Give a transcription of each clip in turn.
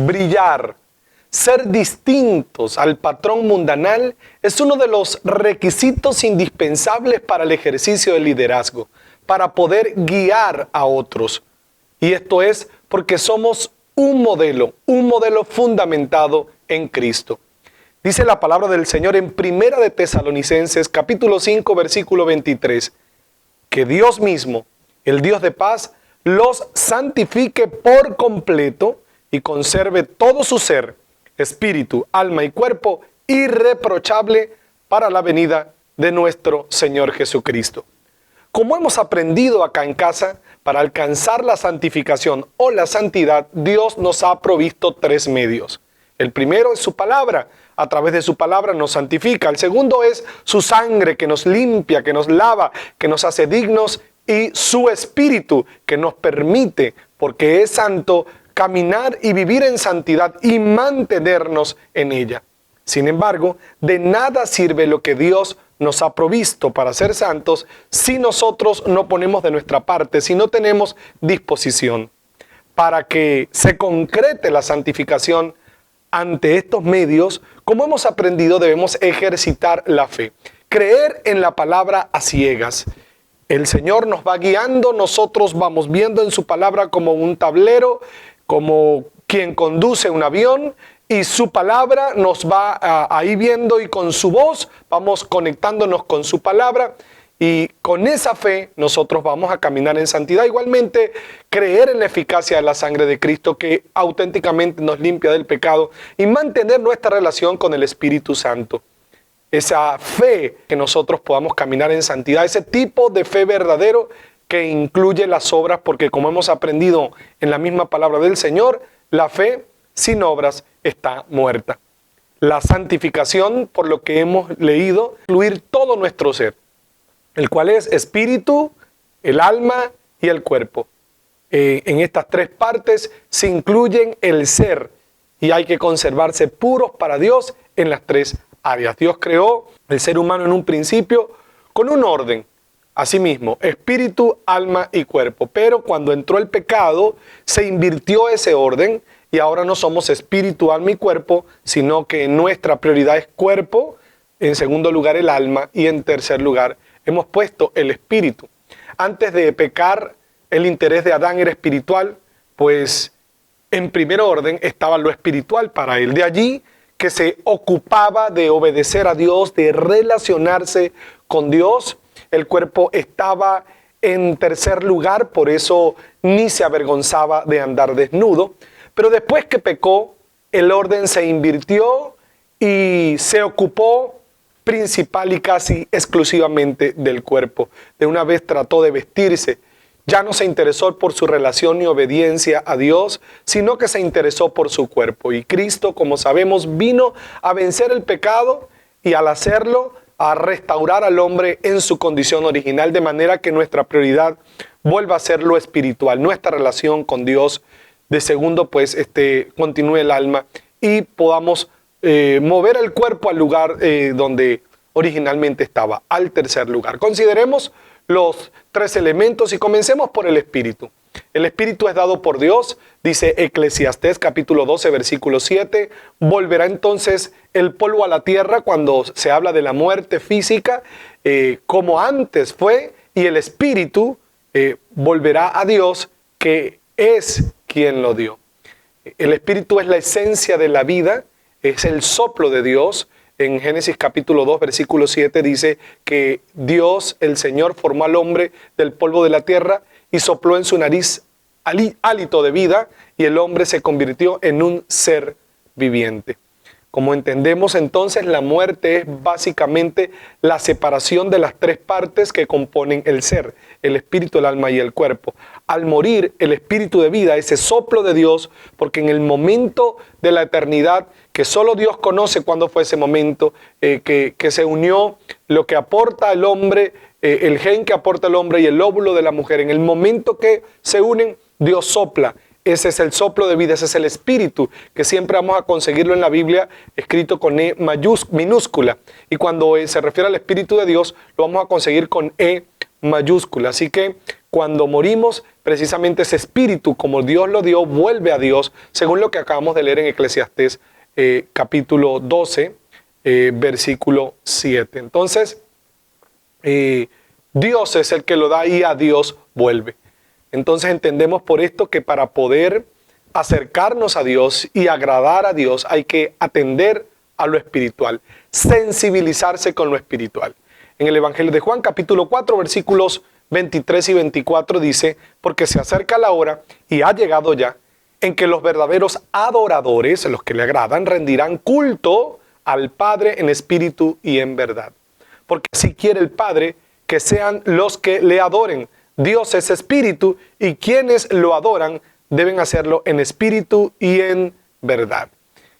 brillar, ser distintos al patrón mundanal es uno de los requisitos indispensables para el ejercicio del liderazgo, para poder guiar a otros. Y esto es porque somos un modelo fundamentado en Cristo. Dice la palabra del Señor en Primera de Tesalonicenses, capítulo 5, versículo 23, que Dios mismo, el Dios de paz, los santifique por completo y conserve todo su ser, espíritu, alma y cuerpo irreprochable para la venida de nuestro Señor Jesucristo. Como hemos aprendido acá en casa, para alcanzar la santificación o la santidad, Dios nos ha provisto 3 medios. El primero es su palabra. A través de su palabra nos santifica. El segundo es su sangre, que nos limpia, que nos lava, que nos hace dignos, y su espíritu, que nos permite, porque es santo, caminar y vivir en santidad y mantenernos en ella. Sin embargo, de nada sirve lo que Dios nos ha provisto para ser santos si nosotros no ponemos de nuestra parte, si no tenemos disposición. Para que se concrete la santificación ante estos medios, como hemos aprendido, debemos ejercitar la fe, creer en la palabra a ciegas. El Señor nos va guiando, nosotros vamos viendo en su palabra como un tablero, como quien conduce un avión, y su palabra nos va ahí viendo, y con su voz vamos conectándonos con su palabra, y con esa fe nosotros vamos a caminar en santidad. Igualmente, creer en la eficacia de la sangre de Cristo, que auténticamente nos limpia del pecado, y mantener nuestra relación con el Espíritu Santo. Esa fe que nosotros podamos caminar en santidad, ese tipo de fe verdadero que incluye las obras, porque como hemos aprendido en la misma palabra del Señor, la fe sin obras está muerta. La santificación, por lo que hemos leído, incluir todo nuestro ser, el cual es espíritu, el alma y el cuerpo. En estas 3 partes se incluyen el ser, y hay que conservarse puros para Dios en las 3 áreas. Dios creó el ser humano en un principio con un orden, asimismo, espíritu, alma y cuerpo. Pero cuando entró el pecado, se invirtió ese orden, y ahora no somos espíritu, alma y cuerpo, sino que nuestra prioridad es cuerpo, en segundo lugar el alma, y en tercer lugar hemos puesto el espíritu. Antes de pecar, el interés de Adán era espiritual, pues en primer orden estaba lo espiritual para él. De allí que se ocupaba de obedecer a Dios, de relacionarse con Dios. El cuerpo estaba en tercer lugar, por eso ni se avergonzaba de andar desnudo. Pero después que pecó, el orden se invirtió y se ocupó principal y casi exclusivamente del cuerpo. De una vez trató de vestirse. Ya no se interesó por su relación ni obediencia a Dios, sino que se interesó por su cuerpo. Y Cristo, como sabemos, vino a vencer el pecado, y al hacerlo, a restaurar al hombre en su condición original, de manera que nuestra prioridad vuelva a ser lo espiritual, nuestra relación con Dios. De segundo, pues, continúe el alma, y podamos mover el cuerpo al lugar donde originalmente estaba, al tercer lugar. Consideremos los 3 elementos y comencemos por el espíritu. El espíritu es dado por Dios, dice Eclesiastés capítulo 12, versículo 7. Volverá entonces el polvo a la tierra, cuando se habla de la muerte física, como antes fue, y el espíritu volverá a Dios, que es quien lo dio. El espíritu es la esencia de la vida, es el soplo de Dios. En Génesis capítulo 2, versículo 7 dice que Dios, el Señor, formó al hombre del polvo de la tierra y sopló en su nariz hálito de vida, y el hombre se convirtió en un ser viviente. Como entendemos entonces, la muerte es básicamente la separación de las 3 partes que componen el ser, el espíritu, el alma y el cuerpo. Al morir, el espíritu de vida, ese soplo de Dios, porque en el momento de la eternidad, que solo Dios conoce cuándo fue ese momento, que se unió lo que aporta el hombre, el gen que aporta el hombre y el óvulo de la mujer. En el momento que se unen, Dios sopla. Ese es el soplo de vida, ese es el espíritu, que siempre vamos a conseguirlo en la Biblia escrito con E minúscula. Y cuando se refiere al espíritu de Dios, lo vamos a conseguir con E mayúscula. Así que cuando morimos, precisamente ese espíritu, como Dios lo dio, vuelve a Dios, según lo que acabamos de leer en Eclesiastés capítulo 12, versículo 7. Entonces, Dios es el que lo da y a Dios vuelve. Entonces entendemos por esto que para poder acercarnos a Dios y agradar a Dios hay que atender a lo espiritual, sensibilizarse con lo espiritual. En el Evangelio de Juan, capítulo 4, versículos 23 y 24 dice: porque se acerca la hora y ha llegado ya en que los verdaderos adoradores, los que le agradan, rendirán culto al Padre en espíritu y en verdad. Porque así quiere el Padre que sean los que le adoren. Dios es espíritu y quienes lo adoran deben hacerlo en espíritu y en verdad.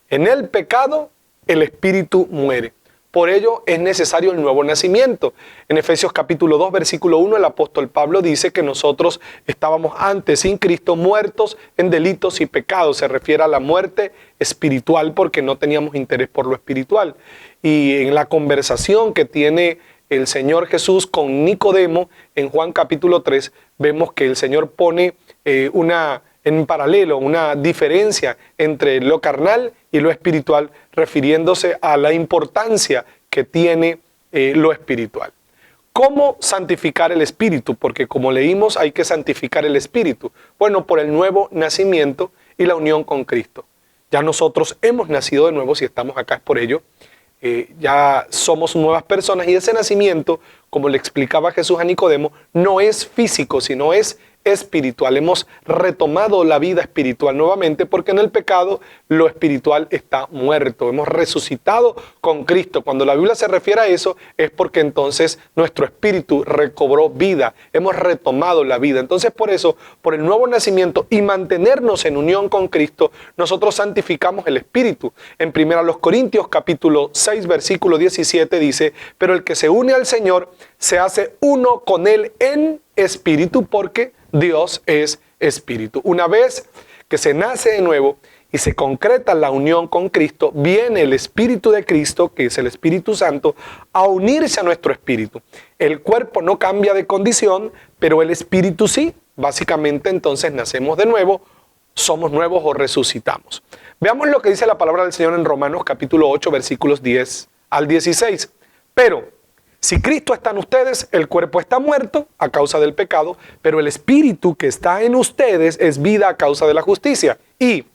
En el pecado, el espíritu muere. Por ello es necesario el nuevo nacimiento. En Efesios capítulo 2, versículo 1, el apóstol Pablo dice que nosotros estábamos antes sin Cristo muertos en delitos y pecados. Se refiere a la muerte espiritual porque no teníamos interés por lo espiritual. Y en la conversación que tiene el Señor Jesús con Nicodemo, en Juan capítulo 3, vemos que el Señor pone en paralelo una diferencia entre lo carnal y lo espiritual, refiriéndose a la importancia que tiene lo espiritual. ¿Cómo santificar el espíritu? Porque como leímos, hay que santificar el espíritu. Bueno, por el nuevo nacimiento y la unión con Cristo. Ya nosotros hemos nacido de nuevo, si estamos acá es por ello. Ya somos nuevas personas y ese nacimiento, como le explicaba Jesús a Nicodemo, no es físico, sino es espiritual. Hemos retomado la vida espiritual nuevamente porque en el pecado lo espiritual está muerto. Hemos resucitado con Cristo. Cuando la Biblia se refiere a eso es porque entonces nuestro espíritu recobró vida. Hemos retomado la vida. Entonces por eso, por el nuevo nacimiento y mantenernos en unión con Cristo, nosotros santificamos el espíritu. En 1 Corintios capítulo 6 versículo 17 dice: pero el que se une al Señor se hace uno con Él en espíritu, porque Dios es espíritu. Una vez que se nace de nuevo y se concreta la unión con Cristo, viene el Espíritu de Cristo, que es el Espíritu Santo, a unirse a nuestro espíritu. El cuerpo no cambia de condición, pero el espíritu sí. Básicamente entonces nacemos de nuevo, somos nuevos o resucitamos. Veamos lo que dice la palabra del Señor en Romanos capítulo 8 versículos 10 al 16. Pero si Cristo está en ustedes, el cuerpo está muerto a causa del pecado, pero el espíritu que está en ustedes es vida a causa de la justicia. Y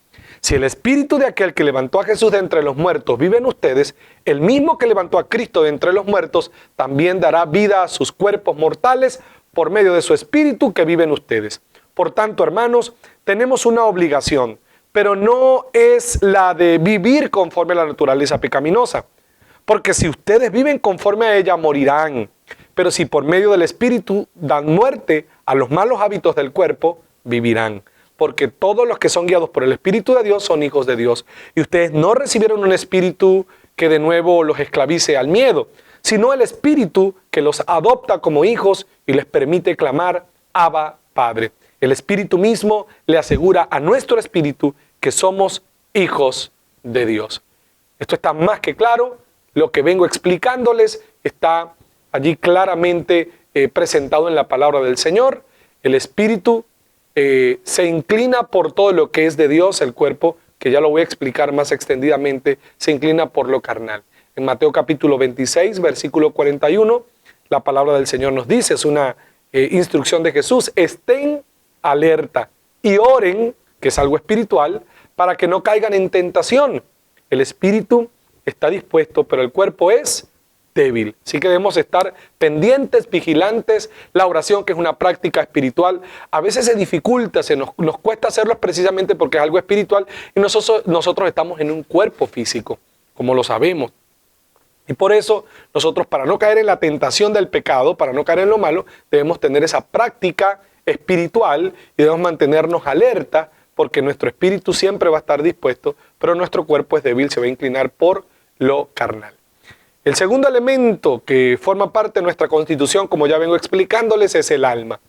si el espíritu de aquel que levantó a Jesús de entre los muertos vive en ustedes, el mismo que levantó a Cristo de entre los muertos también dará vida a sus cuerpos mortales por medio de su espíritu que vive en ustedes. Por tanto, hermanos, tenemos una obligación, pero no es la de vivir conforme a la naturaleza pecaminosa. Porque si ustedes viven conforme a ella, morirán. Pero si por medio del Espíritu dan muerte a los malos hábitos del cuerpo, vivirán. Porque todos los que son guiados por el Espíritu de Dios son hijos de Dios. Y ustedes no recibieron un espíritu que de nuevo los esclavice al miedo, sino el Espíritu que los adopta como hijos y les permite clamar: Abba, Padre. El Espíritu mismo le asegura a nuestro espíritu que somos hijos de Dios. Esto está más que claro. Lo que vengo explicándoles está allí claramente presentado en la palabra del Señor. El espíritu se inclina por todo lo que es de Dios. El cuerpo, que ya lo voy a explicar más extendidamente, se inclina por lo carnal. En Mateo capítulo 26, versículo 41, la palabra del Señor nos dice, es una instrucción de Jesús: estén alerta y oren, que es algo espiritual, para que no caigan en tentación. El espíritu está dispuesto, pero el cuerpo es débil. Así que debemos estar pendientes, vigilantes. La oración, que es una práctica espiritual, a veces se dificulta, nos cuesta hacerlo precisamente porque es algo espiritual y nosotros estamos en un cuerpo físico, como lo sabemos. Y por eso nosotros, para no caer en la tentación del pecado, para no caer en lo malo, debemos tener esa práctica espiritual y debemos mantenernos alerta, porque nuestro espíritu siempre va a estar dispuesto, pero nuestro cuerpo es débil, se va a inclinar por lo carnal. El segundo elemento que forma parte de nuestra constitución, como ya vengo explicándoles, es el alma.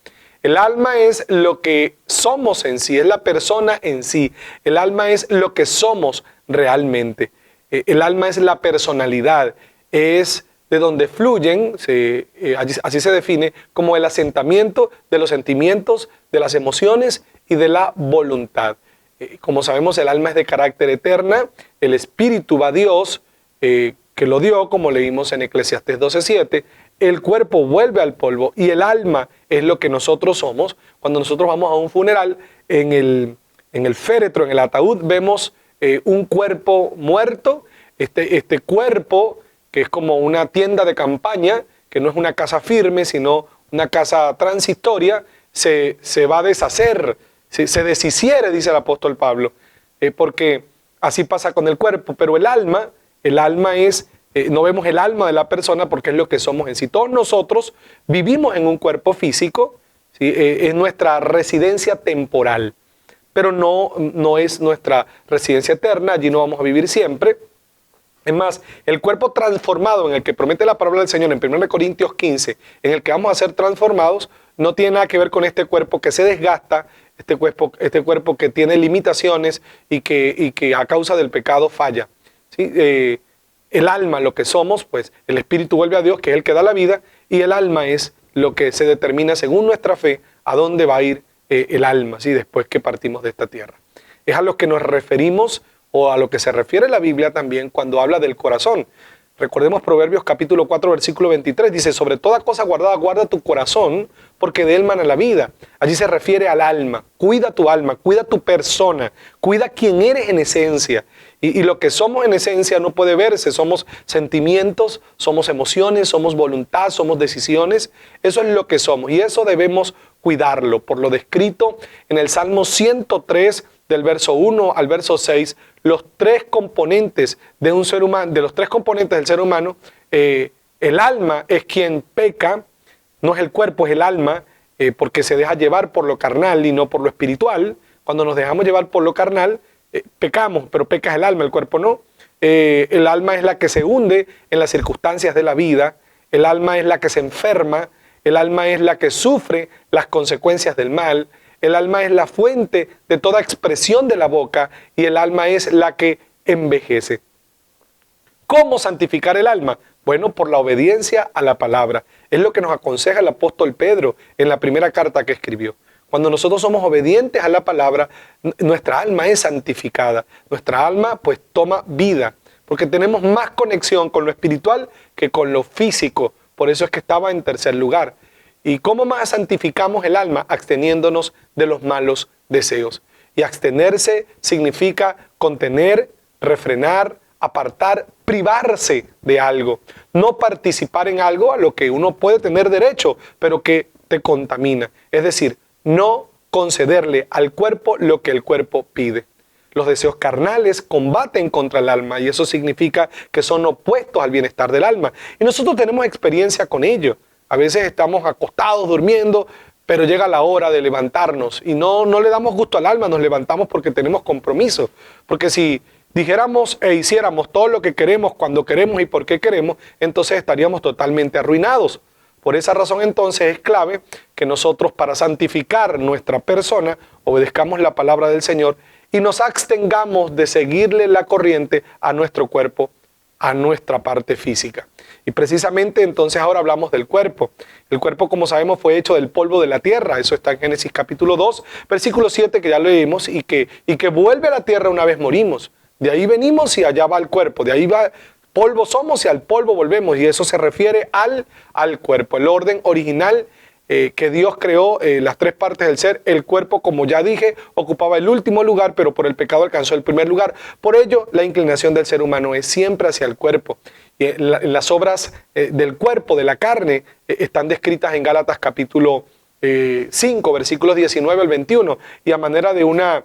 El alma es lo que somos en sí, es la persona en sí. El alma es lo que somos realmente. El alma es la personalidad, es de donde fluyen, así se define, como el asentamiento de los sentimientos, de las emociones y de la voluntad. Como sabemos, el alma es de carácter eterna, el espíritu va a Dios, que lo dio, como leímos en Eclesiastés 12:7, el cuerpo vuelve al polvo y el alma es lo que nosotros somos. Cuando nosotros vamos a un funeral, en el féretro, en el ataúd, vemos un cuerpo muerto, este cuerpo que es como una tienda de campaña, que no es una casa firme, sino una casa transitoria, se va a deshacer, se deshiciere, dice el apóstol Pablo, porque así pasa con el cuerpo, pero el alma es, no vemos el alma de la persona porque es lo que somos en sí. Todos nosotros vivimos en un cuerpo físico, ¿sí? Es nuestra residencia temporal, pero no es nuestra residencia eterna, allí no vamos a vivir siempre. Es más, el cuerpo transformado en el que promete la palabra del Señor en 1 Corintios 15, en el que vamos a ser transformados, no tiene nada que ver con este cuerpo que se desgasta, este cuerpo que tiene limitaciones y que a causa del pecado falla, ¿sí? El alma, lo que somos, pues el espíritu vuelve a Dios, que es el que da la vida, y el alma es lo que se determina según nuestra fe a dónde va a ir el alma, ¿sí? Después que partimos de esta tierra. Es a lo que nos referimos o a lo que se refiere la Biblia también cuando habla del corazón. Recordemos Proverbios capítulo 4, versículo 23, dice: sobre toda cosa guardada, guarda tu corazón, porque de él mana la vida. Allí se refiere al alma. Cuida tu alma, cuida tu persona, cuida quién eres en esencia. Y lo que somos en esencia no puede verse. Somos sentimientos, somos emociones, somos voluntad, somos decisiones. Eso es lo que somos y eso debemos cuidarlo. Por lo descrito en el Salmo 103, del verso 1 al verso 6, los tres componentes de un ser humano, de los tres componentes del ser humano, el alma es quien peca, no es el cuerpo, es el alma, porque se deja llevar por lo carnal y no por lo espiritual. Cuando nos dejamos llevar por lo carnal, pecamos, pero peca es el alma, el cuerpo no. El alma es la que se hunde en las circunstancias de la vida, el alma es la que se enferma, el alma es la que sufre las consecuencias del mal, el alma es la fuente de toda expresión de la boca y el alma es la que envejece. ¿Cómo santificar el alma? Bueno, por la obediencia a la palabra. Es lo que nos aconseja el apóstol Pedro en la primera carta que escribió. Cuando nosotros somos obedientes a la palabra, nuestra alma es santificada. Nuestra alma pues toma vida, porque tenemos más conexión con lo espiritual que con lo físico. Por eso es que estaba en tercer lugar. ¿Y cómo más santificamos el alma? Absteniéndonos de los malos deseos. Y abstenerse significa contener, refrenar, apartar, privarse de algo. No participar en algo a lo que uno puede tener derecho, pero que te contamina. Es decir, no concederle al cuerpo lo que el cuerpo pide. Los deseos carnales combaten contra el alma y eso significa que son opuestos al bienestar del alma. Y nosotros tenemos experiencia con ello. A veces estamos acostados, durmiendo, pero llega la hora de levantarnos y no le damos gusto al alma, nos levantamos porque tenemos compromiso. Porque si dijéramos e hiciéramos todo lo que queremos, cuando queremos y por qué queremos, entonces estaríamos totalmente arruinados. Por esa razón entonces es clave que nosotros, para santificar nuestra persona, obedezcamos la palabra del Señor y nos abstengamos de seguirle la corriente a nuestro cuerpo, a nuestra parte física. Y precisamente entonces ahora hablamos del cuerpo. El cuerpo, como sabemos, fue hecho del polvo de la tierra. Eso está en Génesis capítulo 2, versículo 7, que ya leímos, y que vuelve a la tierra una vez morimos. De ahí venimos y allá va el cuerpo. De ahí va, polvo somos y al polvo volvemos. Y eso se refiere al cuerpo. El orden original que Dios creó, las tres partes del ser. El cuerpo, como ya dije, ocupaba el último lugar, pero por el pecado alcanzó el primer lugar. Por ello, la inclinación del ser humano es siempre hacia el cuerpo. Y las obras del cuerpo, de la carne, están descritas en Gálatas capítulo 5, versículos 19 al 21. Y a manera de una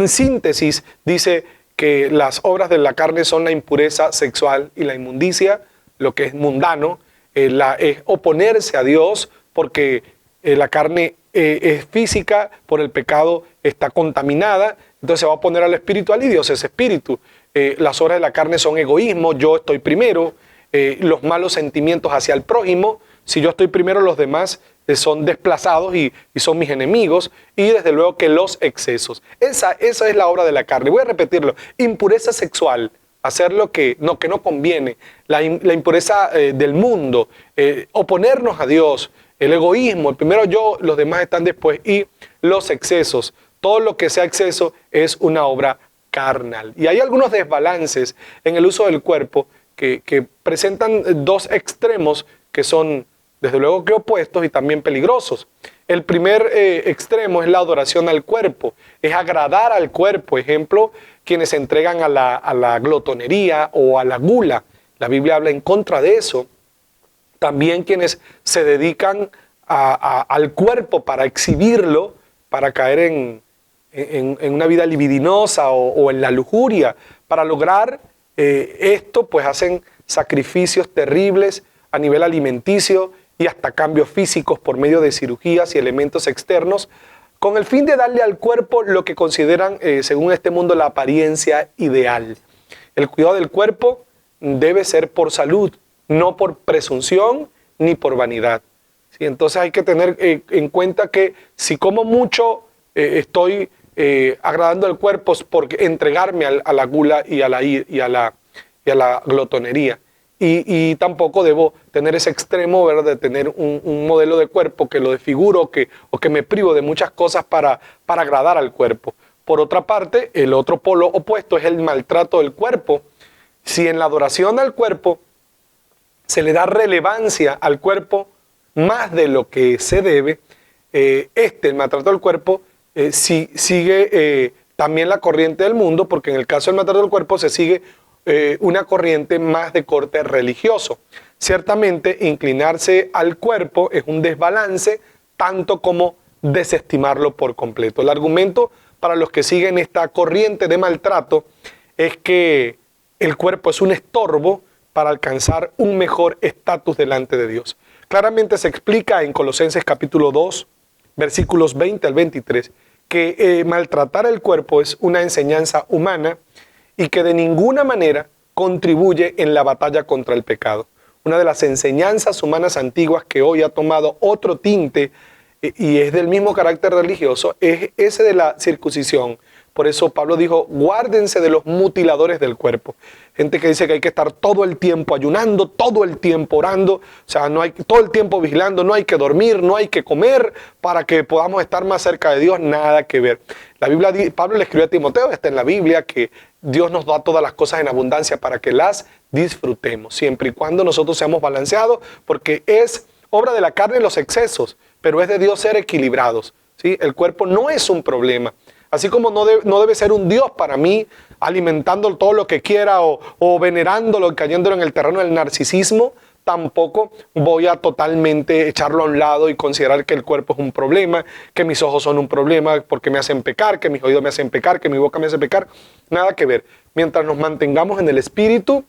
síntesis, dice que las obras de la carne son la impureza sexual y la inmundicia, lo que es mundano, es oponerse a Dios porque la carne es física, por el pecado está contaminada, entonces se va a oponer al espiritual y Dios es espíritu. Las obras de la carne son egoísmo, yo estoy primero, los malos sentimientos hacia el prójimo, si yo estoy primero los demás son desplazados y son mis enemigos, y desde luego que los excesos. Esa es la obra de la carne. Voy a repetirlo: impureza sexual, hacer lo que no conviene, la impureza del mundo, oponernos a Dios, el egoísmo, el primero yo, los demás están después, y los excesos. Todo lo que sea exceso es una obra carnal. Y hay algunos desbalances en el uso del cuerpo que presentan dos extremos que son, desde luego, que opuestos y también peligrosos. El primer extremo es la adoración al cuerpo, es agradar al cuerpo. Ejemplo, quienes se entregan a la glotonería o a la gula. La Biblia habla en contra de eso. También quienes se dedican al cuerpo para exhibirlo, para caer en una vida libidinosa o en la lujuria. Para lograr esto, pues hacen sacrificios terribles a nivel alimenticio y hasta cambios físicos por medio de cirugías y elementos externos, con el fin de darle al cuerpo lo que consideran, según este mundo, la apariencia ideal. El cuidado del cuerpo debe ser por salud, no por presunción ni por vanidad. ¿Sí? Entonces hay que tener en cuenta que si como mucho estoy agradando al cuerpo por entregarme a la gula y a la glotonería. Y tampoco debo tener ese extremo, ¿verdad?, de tener un modelo de cuerpo que lo desfiguro o que me privo de muchas cosas para agradar al cuerpo. Por otra parte, el otro polo opuesto es el maltrato del cuerpo. Si en la adoración al cuerpo se le da relevancia al cuerpo más de lo que se debe, el maltrato del cuerpo, sigue también la corriente del mundo, porque en el caso del maltrato del cuerpo se sigue una corriente más de corte religioso. Ciertamente, inclinarse al cuerpo es un desbalance, tanto como desestimarlo por completo. El argumento para los que siguen esta corriente de maltrato es que el cuerpo es un estorbo para alcanzar un mejor estatus delante de Dios. Claramente se explica en Colosenses capítulo 2, versículos 20 al 23, que maltratar el cuerpo es una enseñanza humana y que de ninguna manera contribuye en la batalla contra el pecado. Una de las enseñanzas humanas antiguas que hoy ha tomado otro tinte y es del mismo carácter religioso es ese de la circuncisión. Por eso Pablo dijo, guárdense de los mutiladores del cuerpo. Gente que dice que hay que estar todo el tiempo ayunando, todo el tiempo orando, o sea, no hay todo el tiempo vigilando, no hay que dormir, no hay que comer para que podamos estar más cerca de Dios, nada que ver. La Biblia, Pablo le escribió a Timoteo, está en la Biblia, que Dios nos da todas las cosas en abundancia para que las disfrutemos, siempre y cuando nosotros seamos balanceados, porque es obra de la carne los excesos, pero es de Dios ser equilibrados, ¿sí? El cuerpo no es un problema. Así como no debe ser un Dios para mí, alimentando todo lo que quiera o venerándolo, cayéndolo en el terreno del narcisismo, tampoco voy a totalmente echarlo a un lado y considerar que el cuerpo es un problema, que mis ojos son un problema porque me hacen pecar, que mis oídos me hacen pecar, que mi boca me hace pecar. Nada que ver. Mientras nos mantengamos en el espíritu,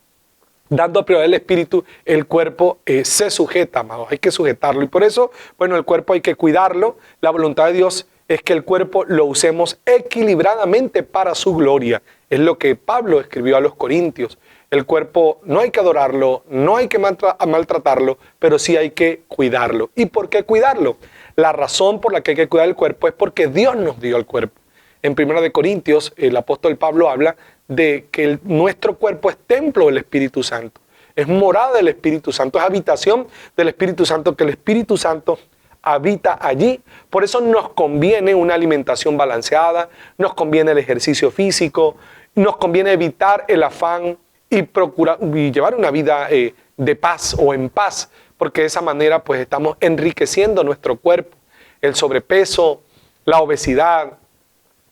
dando prioridad al espíritu, el cuerpo se sujeta, amados. Hay que sujetarlo. Y por eso, bueno, el cuerpo hay que cuidarlo. La voluntad de Dios es que el cuerpo lo usemos equilibradamente para su gloria. Es lo que Pablo escribió a los Corintios. El cuerpo no hay que adorarlo, no hay que maltratarlo, pero sí hay que cuidarlo. ¿Y por qué cuidarlo? La razón por la que hay que cuidar el cuerpo es porque Dios nos dio el cuerpo. En 1 Corintios, el apóstol Pablo habla de que nuestro cuerpo es templo del Espíritu Santo. Es morada del Espíritu Santo, es habitación del Espíritu Santo, que el Espíritu Santo habita allí. Por eso nos conviene una alimentación balanceada, nos conviene el ejercicio físico, nos conviene evitar el afán y llevar una vida de paz o en paz, porque de esa manera pues estamos enriqueciendo nuestro cuerpo. El sobrepeso, la obesidad,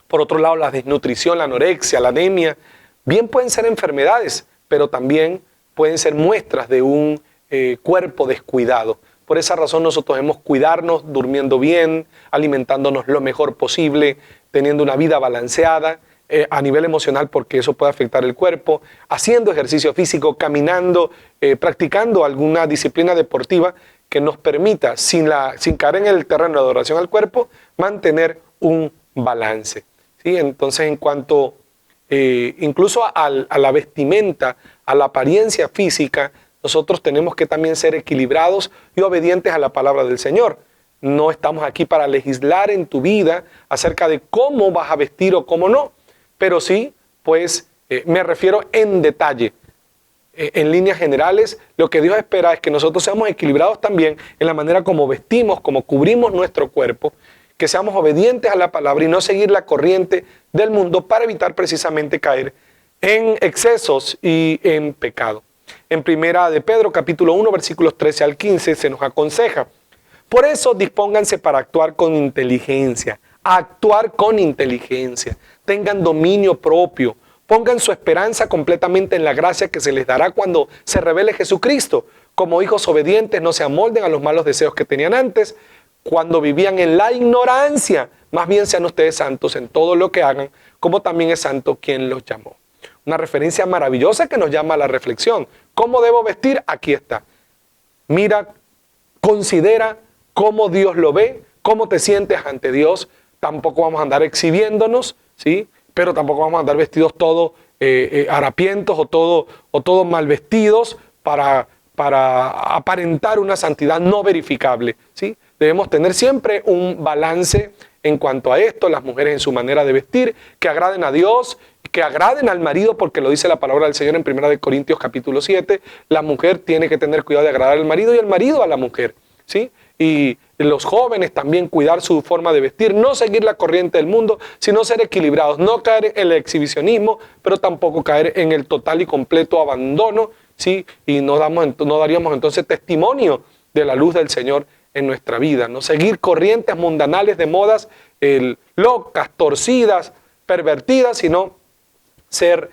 por otro lado la desnutrición, la anorexia, la anemia, bien pueden ser enfermedades, pero también pueden ser muestras de un cuerpo descuidado. Por esa razón nosotros debemos cuidarnos, durmiendo bien, alimentándonos lo mejor posible, teniendo una vida balanceada a nivel emocional, porque eso puede afectar el cuerpo, haciendo ejercicio físico, caminando, practicando alguna disciplina deportiva que nos permita, sin caer en el terreno de adoración al cuerpo, mantener un balance. ¿Sí? Entonces, en cuanto incluso a la vestimenta, a la apariencia física, nosotros tenemos que también ser equilibrados y obedientes a la palabra del Señor. No estamos aquí para legislar en tu vida acerca de cómo vas a vestir o cómo no, pero sí, pues, Me refiero en detalle. En líneas generales, lo que Dios espera es que nosotros seamos equilibrados también en la manera como vestimos, como cubrimos nuestro cuerpo, que seamos obedientes a la palabra y no seguir la corriente del mundo para evitar precisamente caer en excesos y en pecado. En Primera de Pedro, capítulo 1, versículos 13 al 15, se nos aconseja: por eso dispónganse para actuar con inteligencia, tengan dominio propio, pongan su esperanza completamente en la gracia que se les dará cuando se revele Jesucristo. Como hijos obedientes, no se amolden a los malos deseos que tenían antes, cuando vivían en la ignorancia. Más bien sean ustedes santos en todo lo que hagan, como también es santo quien los llamó. Una referencia maravillosa que nos llama a la reflexión. ¿Cómo debo vestir? Aquí está. Mira, considera cómo Dios lo ve, cómo te sientes ante Dios. Tampoco vamos a andar exhibiéndonos, ¿sí? Pero tampoco vamos a andar vestidos todos harapientos o todo mal vestidos para aparentar una santidad no verificable, ¿sí? Debemos tener siempre un balance en cuanto a esto, las mujeres en su manera de vestir, que agraden a Dios, que agraden al marido, porque lo dice la palabra del Señor en 1 Corintios capítulo 7, la mujer tiene que tener cuidado de agradar al marido y el marido a la mujer, ¿sí? Y los jóvenes también cuidar su forma de vestir, no seguir la corriente del mundo, sino ser equilibrados, no caer en el exhibicionismo, pero tampoco caer en el total y completo abandono, ¿sí? Y no daríamos entonces testimonio de la luz del Señor en nuestra vida, no seguir corrientes mundanales de modas locas, torcidas, pervertidas, sino ser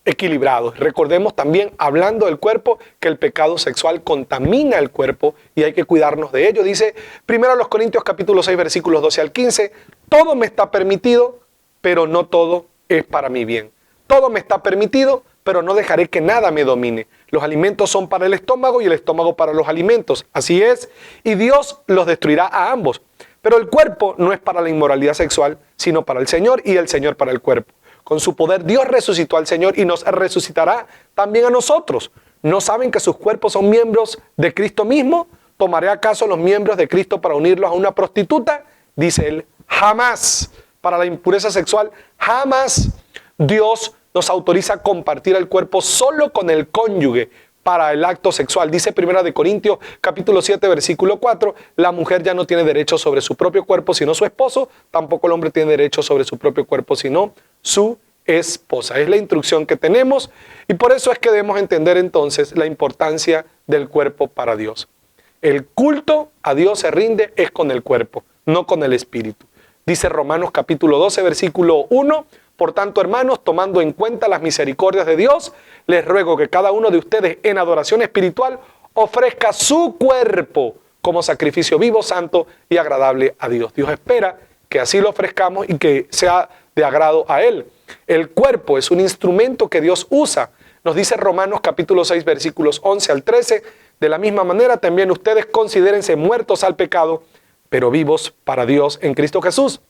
equilibrados. Recordemos también, hablando del cuerpo, que el pecado sexual contamina el cuerpo y hay que cuidarnos de ello. Dice 1 Corintios capítulo 6, versículos 12 al 15, todo me está permitido, pero no todo es para mi bien. Todo me está permitido, pero no dejaré que nada me domine. Los alimentos son para el estómago y el estómago para los alimentos. Así es, y Dios los destruirá a ambos. Pero el cuerpo no es para la inmoralidad sexual, sino para el Señor y el Señor para el cuerpo. Con su poder Dios resucitó al Señor y nos resucitará también a nosotros. ¿No saben que sus cuerpos son miembros de Cristo mismo? ¿Tomaré acaso los miembros de Cristo para unirlos a una prostituta? Dice él, jamás. Para la impureza sexual, jamás. Dios nos autoriza a compartir el cuerpo solo con el cónyuge para el acto sexual. Dice 1 Corintios capítulo 7, versículo 4, la mujer ya no tiene derecho sobre su propio cuerpo sino su esposo, tampoco el hombre tiene derecho sobre su propio cuerpo sino su esposa. Es la instrucción que tenemos y por eso es que debemos entender entonces la importancia del cuerpo para Dios. El culto a Dios se rinde es con el cuerpo, no con el espíritu. Dice Romanos capítulo 12, versículo 1, por tanto, hermanos, tomando en cuenta las misericordias de Dios, les ruego que cada uno de ustedes en adoración espiritual ofrezca su cuerpo como sacrificio vivo, santo y agradable a Dios. Dios espera que así lo ofrezcamos y que sea de agrado a Él. El cuerpo es un instrumento que Dios usa. Nos dice Romanos capítulo 6, versículos 11 al 13, de la misma manera también ustedes considérense muertos al pecado, pero vivos para Dios en Cristo Jesús.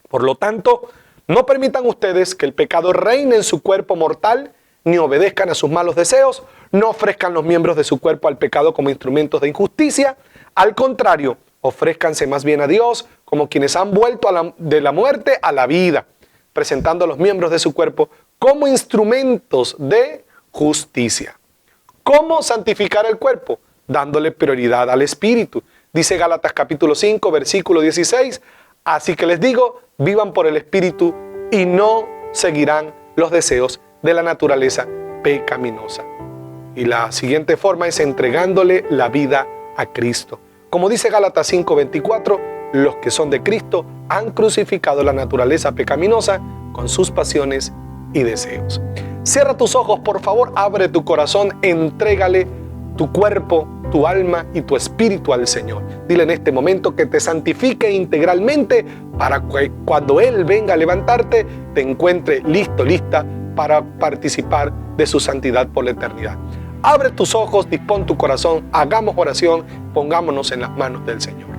Por lo tanto, no permitan ustedes que el pecado reine en su cuerpo mortal, ni obedezcan a sus malos deseos, no ofrezcan los miembros de su cuerpo al pecado como instrumentos de injusticia. Al contrario, ofrézcanse más bien a Dios como quienes han vuelto de la muerte a la vida, presentando a los miembros de su cuerpo como instrumentos de justicia. ¿Cómo santificar el cuerpo? Dándole prioridad al espíritu. Dice Gálatas capítulo 5, versículo 16, así que les digo, vivan por el Espíritu y no seguirán los deseos de la naturaleza pecaminosa. Y la siguiente forma es entregándole la vida a Cristo. Como dice Gálatas 5:24, los que son de Cristo han crucificado la naturaleza pecaminosa con sus pasiones y deseos. Cierra tus ojos, por favor, abre tu corazón, entrégale tu cuerpo, tu alma y tu espíritu al Señor. Dile en este momento que te santifique integralmente para que cuando Él venga a levantarte, te encuentre listo, lista para participar de su santidad por la eternidad. Abre tus ojos, dispón tu corazón, hagamos oración, pongámonos en las manos del Señor.